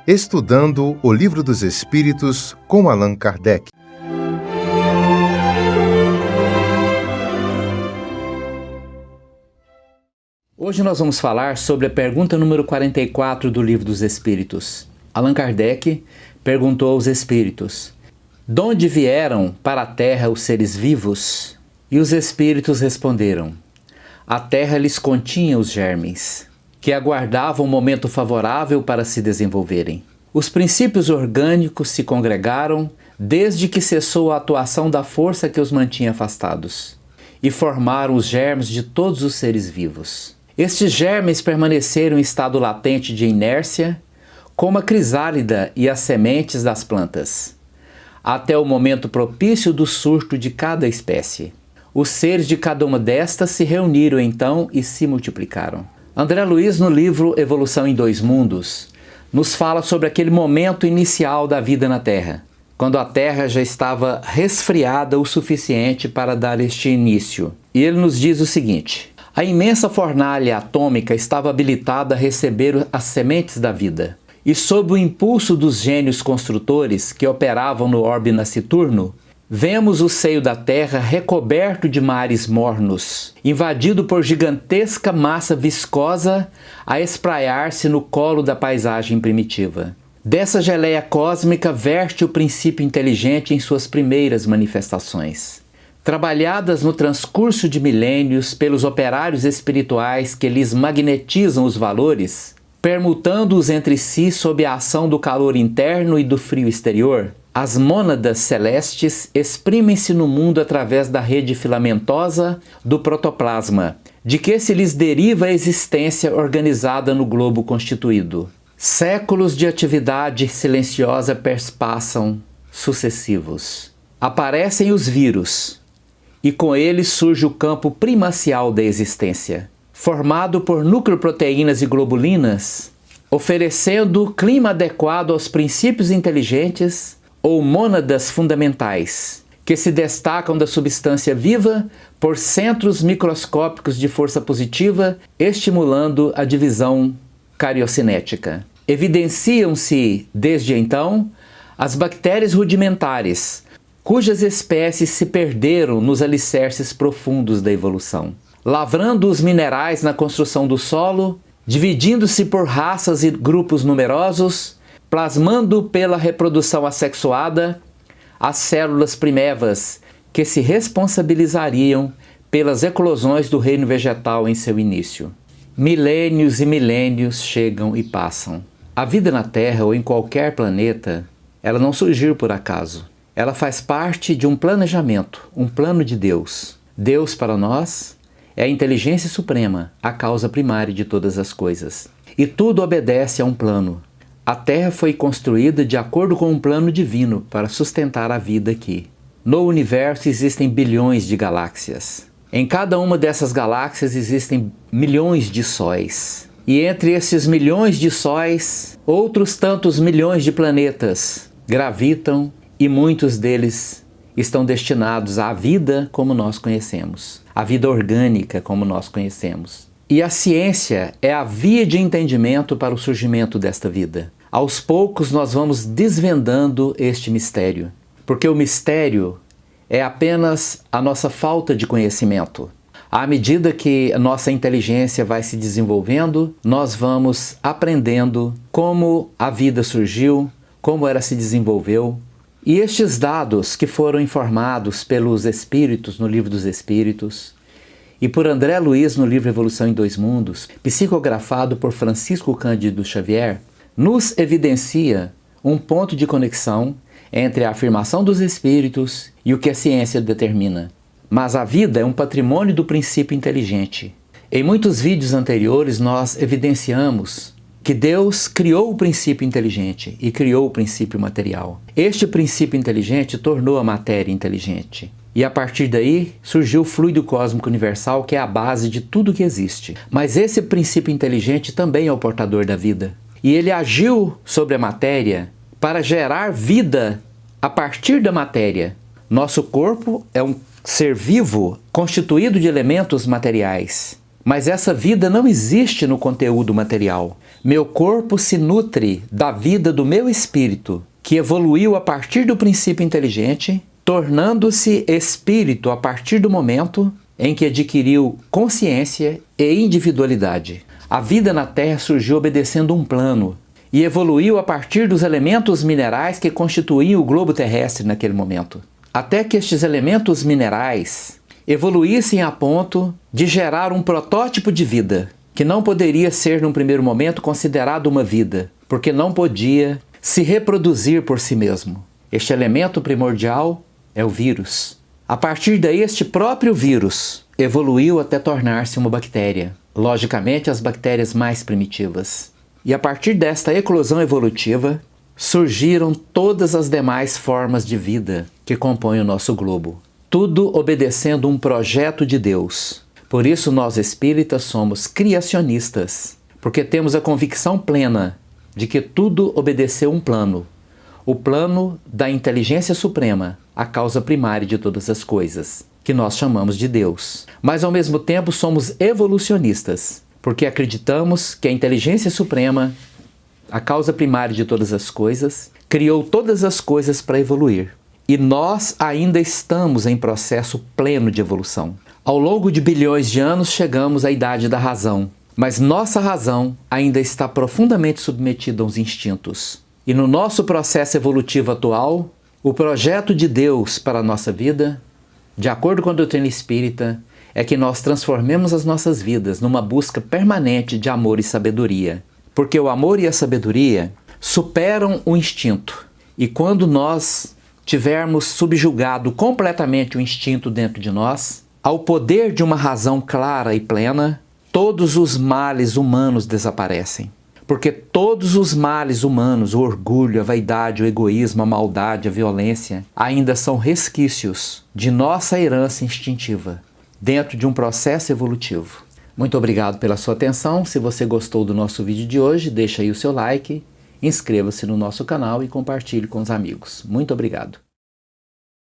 Estudando o Livro dos Espíritos com Allan Kardec. Hoje nós vamos falar sobre a pergunta número 44 do Livro dos Espíritos. Allan Kardec perguntou aos espíritos: de onde vieram para a Terra os seres vivos? E os espíritos responderam: a Terra lhes continha os germes, que aguardavam um momento favorável para se desenvolverem. Os princípios orgânicos se congregaram desde que cessou a atuação da força que os mantinha afastados, e formaram os germes de todos os seres vivos. Estes germes permaneceram em estado latente de inércia, como a crisálida e as sementes das plantas, até o momento propício do surto de cada espécie. Os seres de cada uma destas se reuniram então e se multiplicaram. André Luiz, no livro Evolução em Dois Mundos, nos fala sobre aquele momento inicial da vida na Terra, quando a Terra já estava resfriada o suficiente para dar este início. E ele nos diz o seguinte: a imensa fornalha atômica estava habilitada a receber as sementes da vida, e sob o impulso dos gênios construtores que operavam no orbe nasciturno, vemos o seio da Terra recoberto de mares mornos, invadido por gigantesca massa viscosa a espraiar-se no colo da paisagem primitiva. Dessa geleia cósmica verte o princípio inteligente em suas primeiras manifestações. Trabalhadas no transcurso de milênios pelos operários espirituais que lhes magnetizam os valores, permutando-os entre si sob a ação do calor interno e do frio exterior, as mônadas celestes exprimem-se no mundo através da rede filamentosa do protoplasma, de que se lhes deriva a existência organizada no globo constituído. Séculos de atividade silenciosa perspassam sucessivos. Aparecem os vírus, e com eles surge o campo primacial da existência, formado por nucleoproteínas e globulinas, oferecendo clima adequado aos princípios inteligentes ou mônadas fundamentais, que se destacam da substância viva por centros microscópicos de força positiva, estimulando a divisão cariocinética. Evidenciam-se, desde então, as bactérias rudimentares, cujas espécies se perderam nos alicerces profundos da evolução, lavrando os minerais na construção do solo, dividindo-se por raças e grupos numerosos, plasmando pela reprodução assexuada as células primevas que se responsabilizariam pelas eclosões do reino vegetal em seu início. Milênios e milênios chegam e passam. A vida na Terra ou em qualquer planeta, ela não surgiu por acaso. Ela faz parte de um planejamento, um plano de Deus. Deus para nós é a inteligência suprema, a causa primária de todas as coisas. E tudo obedece a um plano. A Terra foi construída de acordo com um plano divino para sustentar a vida aqui. No universo existem bilhões de galáxias. Em cada uma dessas galáxias existem milhões de sóis. E entre esses milhões de sóis, outros tantos milhões de planetas gravitam, e muitos deles estão destinados à vida como nós conhecemos, à vida orgânica como nós conhecemos. E a ciência é a via de entendimento para o surgimento desta vida. Aos poucos nós vamos desvendando este mistério, porque o mistério é apenas a nossa falta de conhecimento. À medida que a nossa inteligência vai se desenvolvendo, nós vamos aprendendo como a vida surgiu, como ela se desenvolveu. E estes dados que foram informados pelos Espíritos no Livro dos Espíritos e por André Luiz no livro Evolução em Dois Mundos, psicografado por Francisco Cândido Xavier, nos evidencia um ponto de conexão entre a afirmação dos Espíritos e o que a ciência determina. Mas a vida é um patrimônio do princípio inteligente. Em muitos vídeos anteriores nós evidenciamos que Deus criou o princípio inteligente e criou o princípio material. Este princípio inteligente tornou a matéria inteligente. E a partir daí surgiu o fluido cósmico universal, que é a base de tudo que existe. Mas esse princípio inteligente também é o portador da vida. E ele agiu sobre a matéria para gerar vida a partir da matéria. Nosso corpo é um ser vivo constituído de elementos materiais. Mas essa vida não existe no conteúdo material. Meu corpo se nutre da vida do meu espírito, que evoluiu a partir do princípio inteligente, tornando-se espírito a partir do momento em que adquiriu consciência e individualidade. A vida na Terra surgiu obedecendo um plano e evoluiu a partir dos elementos minerais que constituíam o globo terrestre naquele momento. Até que estes elementos minerais evoluíssem a ponto de gerar um protótipo de vida, que não poderia ser num primeiro momento considerado uma vida, porque não podia se reproduzir por si mesmo. Este elemento primordial é o vírus. A partir daí, este próprio vírus evoluiu até tornar-se uma bactéria. Logicamente, as bactérias mais primitivas. E a partir desta eclosão evolutiva, surgiram todas as demais formas de vida que compõem o nosso globo. Tudo obedecendo um projeto de Deus. Por isso, nós espíritas somos criacionistas, porque temos a convicção plena de que tudo obedeceu um plano. O plano da inteligência suprema, a causa primária de todas as coisas, que nós chamamos de Deus. Mas ao mesmo tempo somos evolucionistas, porque acreditamos que a inteligência suprema, a causa primária de todas as coisas, criou todas as coisas para evoluir. E nós ainda estamos em processo pleno de evolução. Ao longo de bilhões de anos chegamos à idade da razão, mas nossa razão ainda está profundamente submetida aos instintos. E no nosso processo evolutivo atual, o projeto de Deus para a nossa vida, de acordo com a doutrina espírita, é que nós transformemos as nossas vidas numa busca permanente de amor e sabedoria. Porque o amor e a sabedoria superam o instinto. E quando nós tivermos subjugado completamente o instinto dentro de nós, ao poder de uma razão clara e plena, todos os males humanos desaparecem. Porque todos os males humanos, o orgulho, a vaidade, o egoísmo, a maldade, a violência, ainda são resquícios de nossa herança instintiva, dentro de um processo evolutivo. Muito obrigado pela sua atenção. Se você gostou do nosso vídeo de hoje, deixa aí o seu like, inscreva-se no nosso canal e compartilhe com os amigos. Muito obrigado.